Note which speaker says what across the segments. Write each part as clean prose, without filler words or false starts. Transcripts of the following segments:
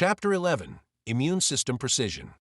Speaker 1: Chapter 11. Immune System Precision.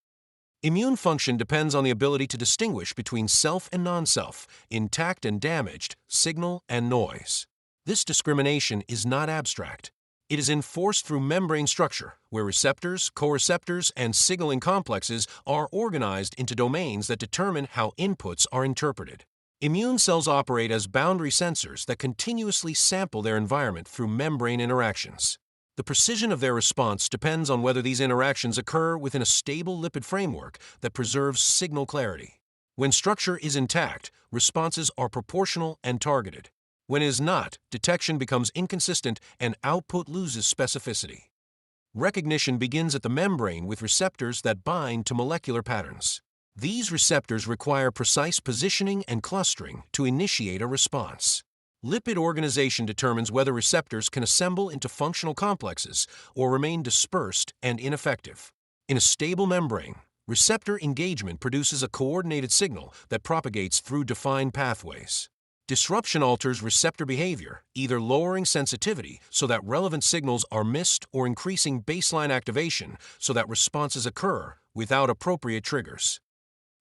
Speaker 1: Immune function depends on the ability to distinguish between self and non-self, intact and damaged, signal and noise. This discrimination is not abstract. It is enforced through membrane structure, where receptors, coreceptors, and signaling complexes are organized into domains that determine how inputs are interpreted. Immune cells operate as boundary sensors that continuously sample their environment through membrane interactions. The precision of their response depends on whether these interactions occur within a stable lipid framework that preserves signal clarity. When structure is intact, responses are proportional and targeted. When it is not, detection becomes inconsistent and output loses specificity. Recognition begins at the membrane with receptors that bind to molecular patterns. These receptors require precise positioning and clustering to initiate a response. Lipid organization determines whether receptors can assemble into functional complexes or remain dispersed and ineffective. In a stable membrane, receptor engagement produces a coordinated signal that propagates through defined pathways. Disruption alters receptor behavior, either lowering sensitivity so that relevant signals are missed or increasing baseline activation so that responses occur without appropriate triggers.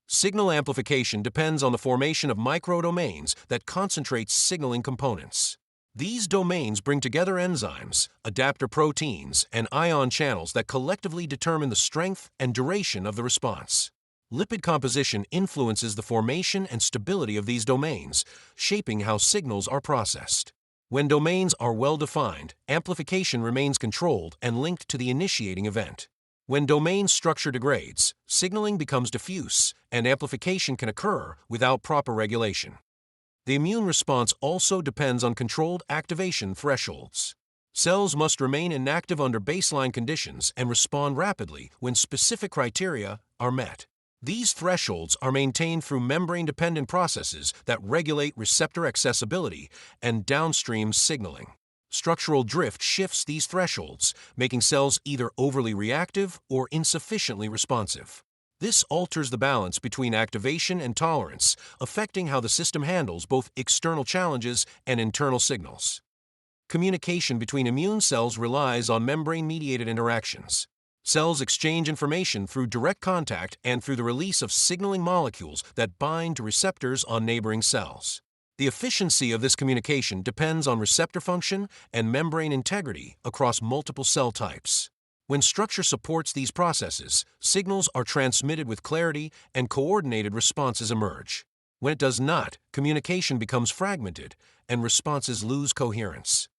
Speaker 1: Signal amplification depends on the formation of microdomains that concentrate signaling components. These domains bring together enzymes, adapter proteins, and ion channels that collectively determine the strength and duration of the response. Lipid composition influences the formation and stability of these domains, shaping how signals are processed. When domains are well defined, amplification remains controlled and linked to the initiating event. When domain structure degrades, signaling becomes diffuse, and amplification can occur without proper regulation. The immune response also depends on controlled activation thresholds. Cells must remain inactive under baseline conditions and respond rapidly when specific criteria are met. These thresholds are maintained through membrane-dependent processes that regulate receptor accessibility and downstream signaling. Structural drift shifts these thresholds, making cells either overly reactive or insufficiently responsive. This alters the balance between activation and tolerance, affecting how the system handles both external challenges and internal signals. Communication between immune cells relies on membrane-mediated interactions. Cells exchange information through direct contact and through the release of signaling molecules that bind to receptors on neighboring cells. The efficiency of this communication depends on receptor function and membrane integrity across multiple cell types. When structure supports these processes, signals are transmitted with clarity and coordinated responses emerge. When it does not, communication becomes fragmented and responses lose coherence.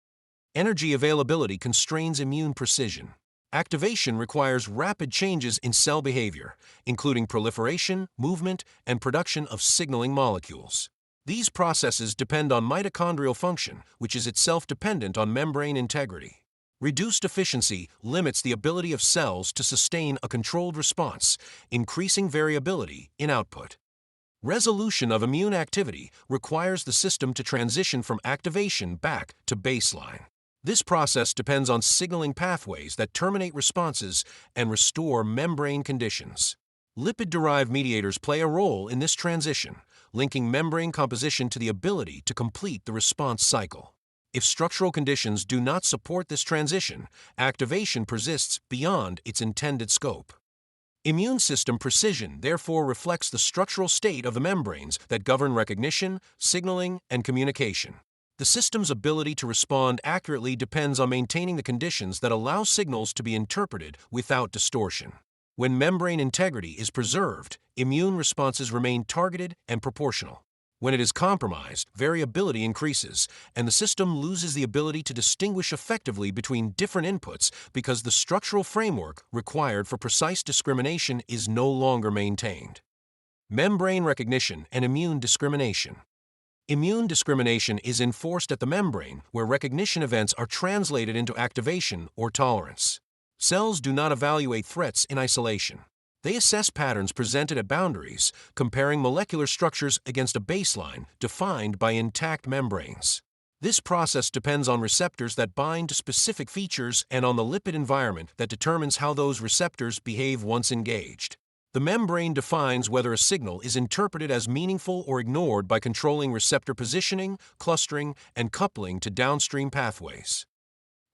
Speaker 1: Energy availability constrains immune precision. Activation requires rapid changes in cell behavior, including proliferation, movement, and production of signaling molecules. These processes depend on mitochondrial function, which is itself dependent on membrane integrity. Reduced efficiency limits the ability of cells to sustain a controlled response, increasing variability in output. Resolution of immune activity requires the system to transition from activation back to baseline. This process depends on signaling pathways that terminate responses and restore membrane conditions. Lipid-derived mediators play a role in this transition, linking membrane composition to the ability to complete the response cycle. If structural conditions do not support this transition, activation persists beyond its intended scope. Immune system precision therefore reflects the structural state of the membranes that govern recognition, signaling, and communication. The system's ability to respond accurately depends on maintaining the conditions that allow signals to be interpreted without distortion. When membrane integrity is preserved, immune responses remain targeted and proportional. When it is compromised, variability increases, and the system loses the ability to distinguish effectively between different inputs because the structural framework required for precise discrimination is no longer maintained. Membrane recognition and immune discrimination. Immune discrimination is enforced at the membrane, where recognition events are translated into activation or tolerance. Cells do not evaluate threats in isolation. They assess patterns presented at boundaries, comparing molecular structures against a baseline defined by intact membranes. This process depends on receptors that bind to specific features and on the lipid environment that determines how those receptors behave once engaged. The membrane defines whether a signal is interpreted as meaningful or ignored by controlling receptor positioning, clustering, and coupling to downstream pathways.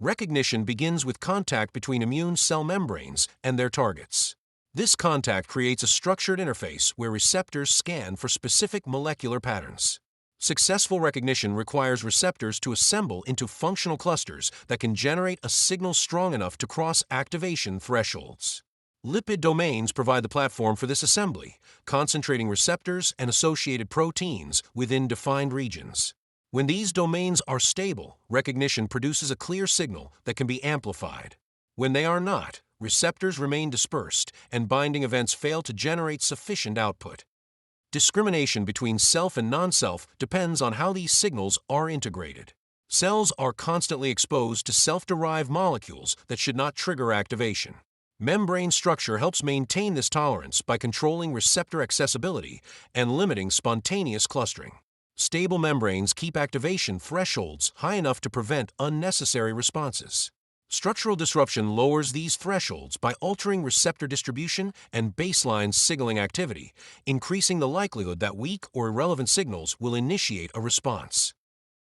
Speaker 1: Recognition begins with contact between immune cell membranes and their targets. This contact creates a structured interface where receptors scan for specific molecular patterns. Successful recognition requires receptors to assemble into functional clusters that can generate a signal strong enough to cross activation thresholds. Lipid domains provide the platform for this assembly, concentrating receptors and associated proteins within defined regions. When these domains are stable, recognition produces a clear signal that can be amplified. When they are not, receptors remain dispersed and binding events fail to generate sufficient output. Discrimination between self and non-self depends on how these signals are integrated. Cells are constantly exposed to self-derived molecules that should not trigger activation. Membrane structure helps maintain this tolerance by controlling receptor accessibility and limiting spontaneous clustering. Stable membranes keep activation thresholds high enough to prevent unnecessary responses. Structural disruption lowers these thresholds by altering receptor distribution and baseline signaling activity, increasing the likelihood that weak or irrelevant signals will initiate a response.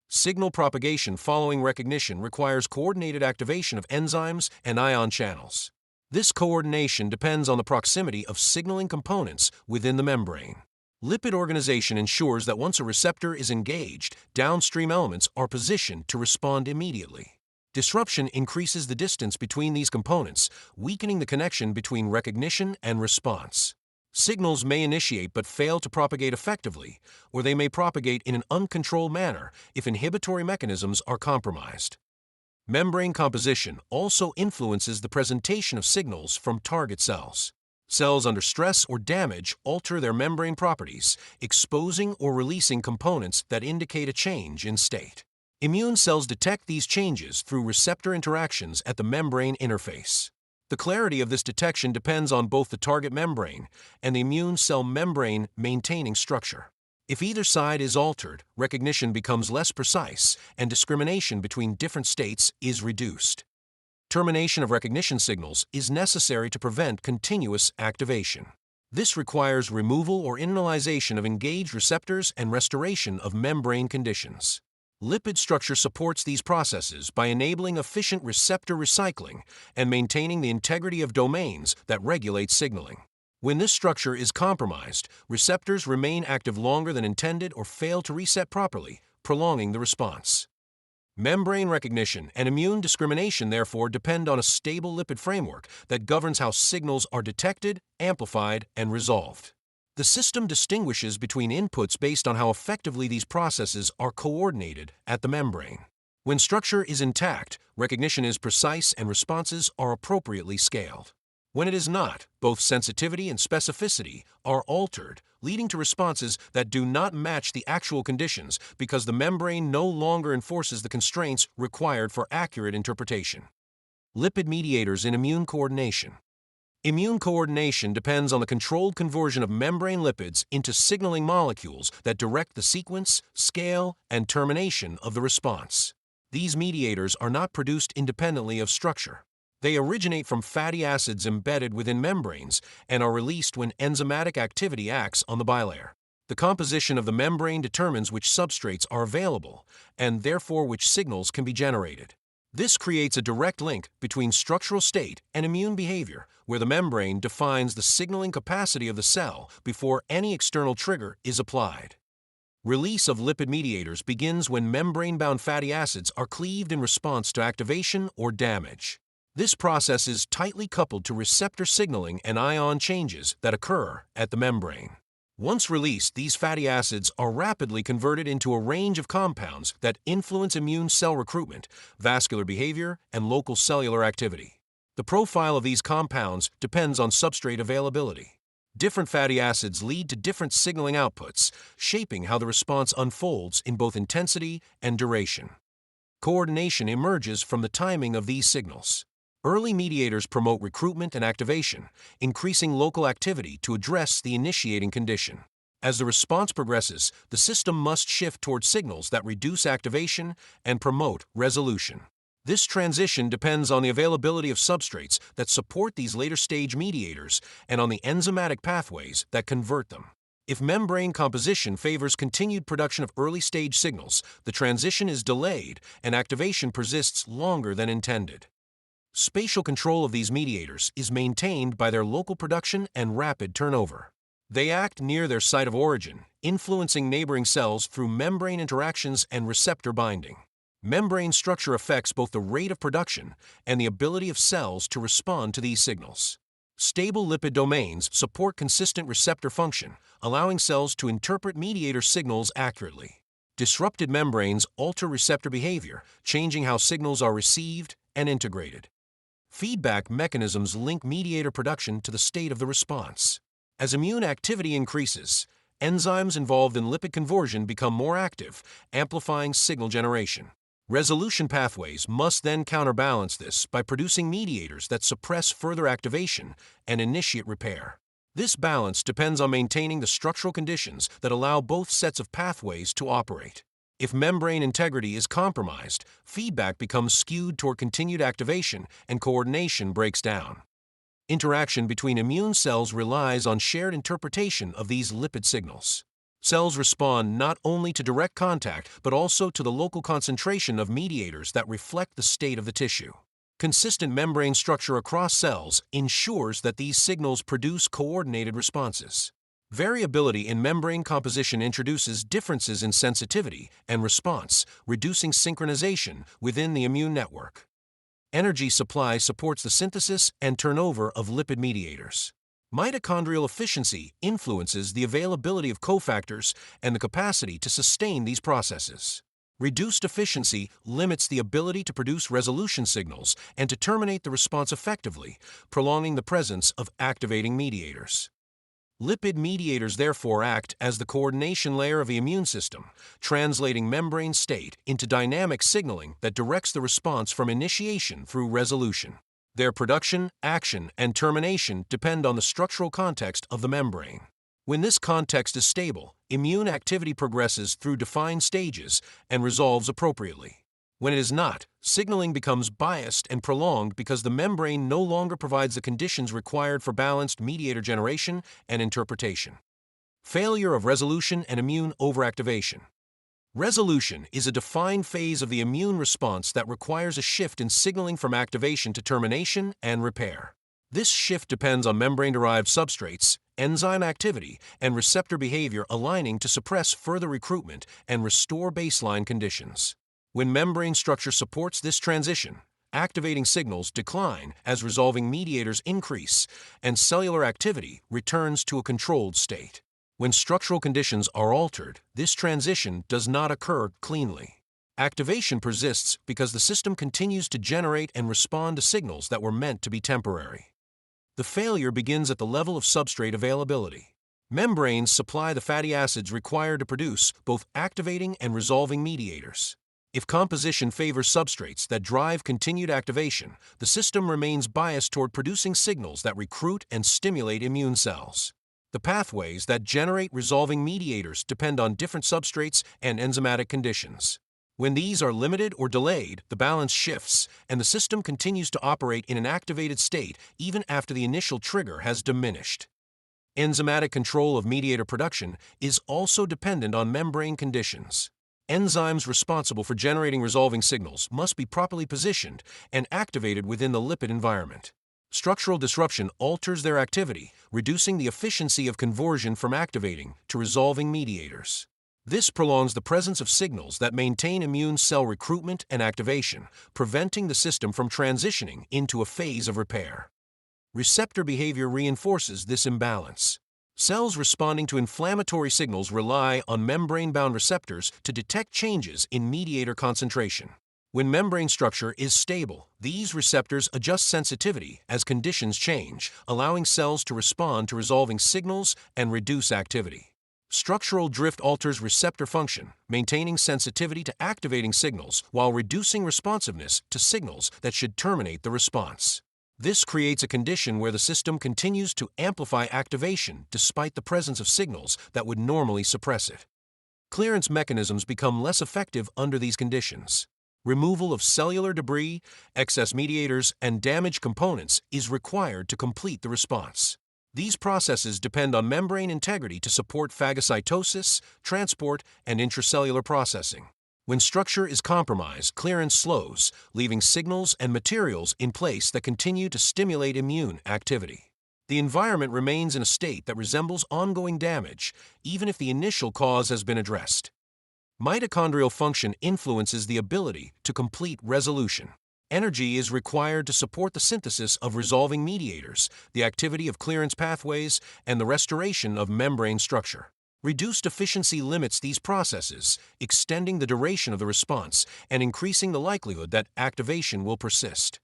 Speaker 1: Signal propagation following recognition requires coordinated activation of enzymes and ion channels. This coordination depends on the proximity of signaling components within the membrane. Lipid organization ensures that once a receptor is engaged, downstream elements are positioned to respond immediately. Disruption increases the distance between these components, weakening the connection between recognition and response. Signals may initiate but fail to propagate effectively, or they may propagate in an uncontrolled manner if inhibitory mechanisms are compromised. Membrane composition also influences the presentation of signals from target cells. Cells under stress or damage alter their membrane properties, exposing or releasing components that indicate a change in state. Immune cells detect these changes through receptor interactions at the membrane interface. The clarity of this detection depends on both the target membrane and the immune cell membrane maintaining structure. If either side is altered, recognition becomes less precise and discrimination between different states is reduced. Termination of recognition signals is necessary to prevent continuous activation. This requires removal or internalization of engaged receptors and restoration of membrane conditions. Lipid structure supports these processes by enabling efficient receptor recycling and maintaining the integrity of domains that regulate signaling. When this structure is compromised, receptors remain active longer than intended or fail to reset properly, prolonging the response. Membrane recognition and immune discrimination, therefore, depend on a stable lipid framework that governs how signals are detected, amplified, and resolved. The system distinguishes between inputs based on how effectively these processes are coordinated at the membrane. When structure is intact, recognition is precise and responses are appropriately scaled. When it is not, both sensitivity and specificity are altered, leading to responses that do not match the actual conditions because the membrane no longer enforces the constraints required for accurate interpretation. Lipid mediators in immune coordination. Immune coordination depends on the controlled conversion of membrane lipids into signaling molecules that direct the sequence, scale, and termination of the response. These mediators are not produced independently of structure. They originate from fatty acids embedded within membranes and are released when enzymatic activity acts on the bilayer. The composition of the membrane determines which substrates are available and therefore which signals can be generated. This creates a direct link between structural state and immune behavior, where the membrane defines the signaling capacity of the cell before any external trigger is applied. Release of lipid mediators begins when membrane-bound fatty acids are cleaved in response to activation or damage. This process is tightly coupled to receptor signaling and ion changes that occur at the membrane. Once released, these fatty acids are rapidly converted into a range of compounds that influence immune cell recruitment, vascular behavior, and local cellular activity. The profile of these compounds depends on substrate availability. Different fatty acids lead to different signaling outputs, shaping how the response unfolds in both intensity and duration. Coordination emerges from the timing of these signals. Early mediators promote recruitment and activation, increasing local activity to address the initiating condition. As the response progresses, the system must shift toward signals that reduce activation and promote resolution. This transition depends on the availability of substrates that support these later-stage mediators and on the enzymatic pathways that convert them. If membrane composition favors continued production of early-stage signals, the transition is delayed and activation persists longer than intended. Spatial control of these mediators is maintained by their local production and rapid turnover. They act near their site of origin, influencing neighboring cells through membrane interactions and receptor binding. Membrane structure affects both the rate of production and the ability of cells to respond to these signals. Stable lipid domains support consistent receptor function, allowing cells to interpret mediator signals accurately. Disrupted membranes alter receptor behavior, changing how signals are received and integrated. Feedback mechanisms link mediator production to the state of the response. As immune activity increases, enzymes involved in lipid conversion become more active, amplifying signal generation. Resolution pathways must then counterbalance this by producing mediators that suppress further activation and initiate repair. This balance depends on maintaining the structural conditions that allow both sets of pathways to operate. If membrane integrity is compromised, feedback becomes skewed toward continued activation and coordination breaks down. Interaction between immune cells relies on shared interpretation of these lipid signals. Cells respond not only to direct contact, but also to the local concentration of mediators that reflect the state of the tissue. Consistent membrane structure across cells ensures that these signals produce coordinated responses. Variability in membrane composition introduces differences in sensitivity and response, reducing synchronization within the immune network. Energy supply supports the synthesis and turnover of lipid mediators. Mitochondrial efficiency influences the availability of cofactors and the capacity to sustain these processes. Reduced efficiency limits the ability to produce resolution signals and to terminate the response effectively, prolonging the presence of activating mediators. Lipid mediators therefore act as the coordination layer of the immune system, translating membrane state into dynamic signaling that directs the response from initiation through resolution. Their production, action, and termination depend on the structural context of the membrane. When this context is stable, immune activity progresses through defined stages and resolves appropriately. When it is not, signaling becomes biased and prolonged because the membrane no longer provides the conditions required for balanced mediator generation and interpretation. Failure of resolution and immune overactivation. Resolution is a defined phase of the immune response that requires a shift in signaling from activation to termination and repair. This shift depends on membrane-derived substrates, enzyme activity, and receptor behavior aligning to suppress further recruitment and restore baseline conditions. When membrane structure supports this transition, activating signals decline as resolving mediators increase, and cellular activity returns to a controlled state. When structural conditions are altered, this transition does not occur cleanly. Activation persists because the system continues to generate and respond to signals that were meant to be temporary. The failure begins at the level of substrate availability. Membranes supply the fatty acids required to produce both activating and resolving mediators. If composition favors substrates that drive continued activation, the system remains biased toward producing signals that recruit and stimulate immune cells. The pathways that generate resolving mediators depend on different substrates and enzymatic conditions. When these are limited or delayed, the balance shifts, and the system continues to operate in an activated state even after the initial trigger has diminished. Enzymatic control of mediator production is also dependent on membrane conditions. Enzymes responsible for generating resolving signals must be properly positioned and activated within the lipid environment. Structural disruption alters their activity, reducing the efficiency of conversion from activating to resolving mediators. This prolongs the presence of signals that maintain immune cell recruitment and activation, preventing the system from transitioning into a phase of repair. Receptor behavior reinforces this imbalance. Cells responding to inflammatory signals rely on membrane-bound receptors to detect changes in mediator concentration. When membrane structure is stable, these receptors adjust sensitivity as conditions change, allowing cells to respond to resolving signals and reduce activity. Structural drift alters receptor function, maintaining sensitivity to activating signals while reducing responsiveness to signals that should terminate the response. This creates a condition where the system continues to amplify activation despite the presence of signals that would normally suppress it. Clearance mechanisms become less effective under these conditions. Removal of cellular debris, excess mediators, and damaged components is required to complete the response. These processes depend on membrane integrity to support phagocytosis, transport, and intracellular processing. When structure is compromised, clearance slows, leaving signals and materials in place that continue to stimulate immune activity. The environment remains in a state that resembles ongoing damage, even if the initial cause has been addressed. Mitochondrial function influences the ability to complete resolution. Energy is required to support the synthesis of resolving mediators, the activity of clearance pathways, and the restoration of membrane structure. Reduced efficiency limits these processes, extending the duration of the response and increasing the likelihood that activation will persist.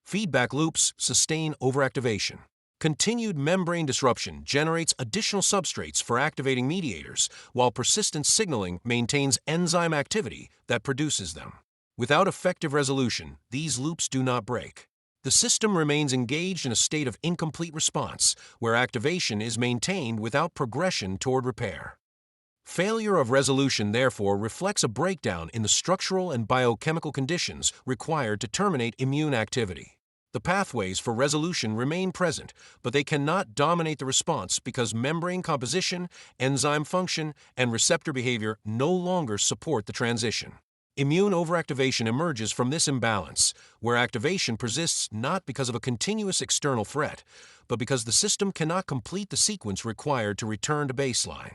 Speaker 1: Feedback loops sustain overactivation. Continued membrane disruption generates additional substrates for activating mediators, while persistent signaling maintains enzyme activity that produces them. Without effective resolution, these loops do not break. The system remains engaged in a state of incomplete response, where activation is maintained without progression toward repair. Failure of resolution, therefore, reflects a breakdown in the structural and biochemical conditions required to terminate immune activity. The pathways for resolution remain present, but they cannot dominate the response because membrane composition, enzyme function, and receptor behavior no longer support the transition. Immune overactivation emerges from this imbalance, where activation persists not because of a continuous external threat, but because the system cannot complete the sequence required to return to baseline.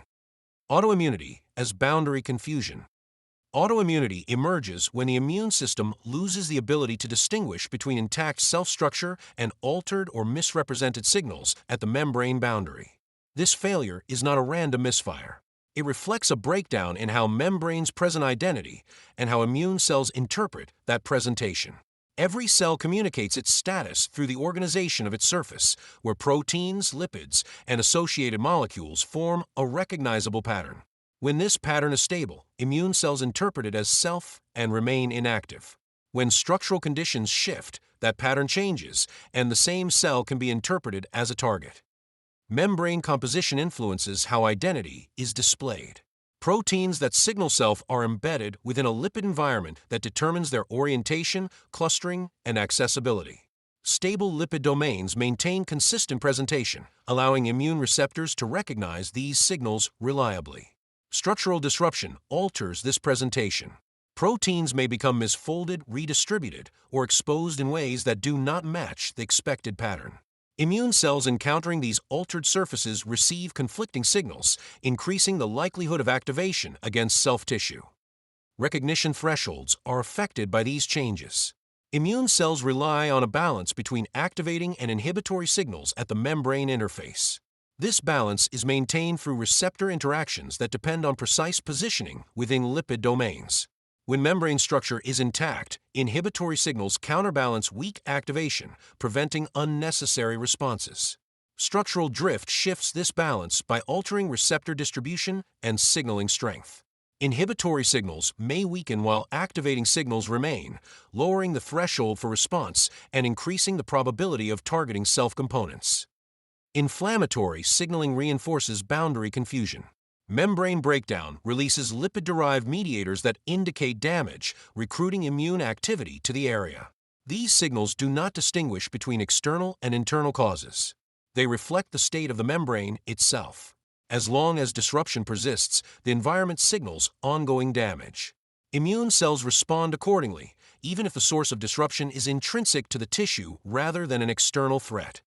Speaker 1: Autoimmunity as boundary confusion. Autoimmunity emerges when the immune system loses the ability to distinguish between intact cell structure and altered or misrepresented signals at the membrane boundary. This failure is not a random misfire. It reflects a breakdown in how membranes present identity and how immune cells interpret that presentation. Every cell communicates its status through the organization of its surface, where proteins, lipids, and associated molecules form a recognizable pattern. When this pattern is stable, immune cells interpret it as self and remain inactive. When structural conditions shift, that pattern changes, and the same cell can be interpreted as a target. Membrane composition influences how identity is displayed. Proteins that signal self are embedded within a lipid environment that determines their orientation, clustering, and accessibility. Stable lipid domains maintain consistent presentation, allowing immune receptors to recognize these signals reliably. Structural disruption alters this presentation. Proteins may become misfolded, redistributed, or exposed in ways that do not match the expected pattern. Immune cells encountering these altered surfaces receive conflicting signals, increasing the likelihood of activation against self-tissue. Recognition thresholds are affected by these changes. Immune cells rely on a balance between activating and inhibitory signals at the membrane interface. This balance is maintained through receptor interactions that depend on precise positioning within lipid domains. When membrane structure is intact, inhibitory signals counterbalance weak activation, preventing unnecessary responses. Structural drift shifts this balance by altering receptor distribution and signaling strength. Inhibitory signals may weaken while activating signals remain, lowering the threshold for response and increasing the probability of targeting self-components. Inflammatory signaling reinforces boundary confusion. Membrane breakdown releases lipid-derived mediators that indicate damage, recruiting immune activity to the area. These signals do not distinguish between external and internal causes. They reflect the state of the membrane itself. As long as disruption persists, the environment signals ongoing damage. Immune cells respond accordingly, even if the source of disruption is intrinsic to the tissue rather than an external threat.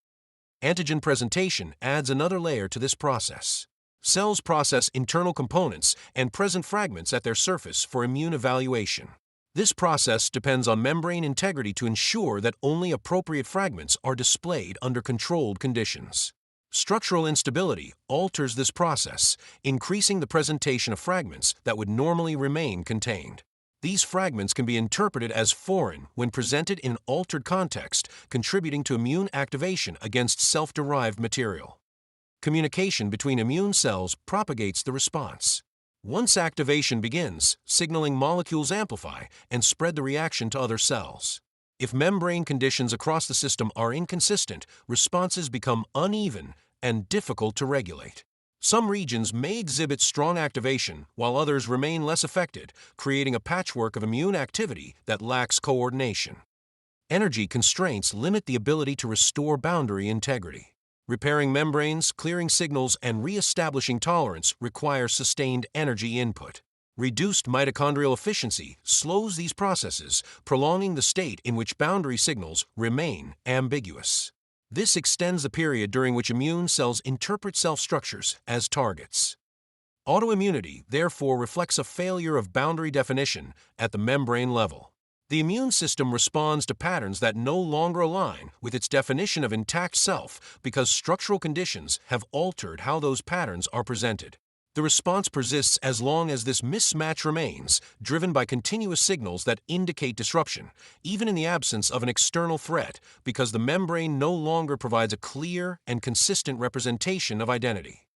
Speaker 1: Antigen presentation adds another layer to this process. Cells process internal components and present fragments at their surface for immune evaluation. This process depends on membrane integrity to ensure that only appropriate fragments are displayed under controlled conditions. Structural instability alters this process, increasing the presentation of fragments that would normally remain contained. These fragments can be interpreted as foreign when presented in an altered context, contributing to immune activation against self-derived material. Communication between immune cells propagates the response. Once activation begins, signaling molecules amplify and spread the reaction to other cells. If membrane conditions across the system are inconsistent, responses become uneven and difficult to regulate. Some regions may exhibit strong activation while others remain less affected, creating a patchwork of immune activity that lacks coordination. Energy constraints limit the ability to restore boundary integrity. Repairing membranes, clearing signals, and re-establishing tolerance require sustained energy input. Reduced mitochondrial efficiency slows these processes, prolonging the state in which boundary signals remain ambiguous. This extends the period during which immune cells interpret self-structures as targets. Autoimmunity, therefore, reflects a failure of boundary definition at the membrane level. The immune system responds to patterns that no longer align with its definition of intact self because structural conditions have altered how those patterns are presented. The response persists as long as this mismatch remains, driven by continuous signals that indicate disruption, even in the absence of an external threat, because the membrane no longer provides a clear and consistent representation of identity.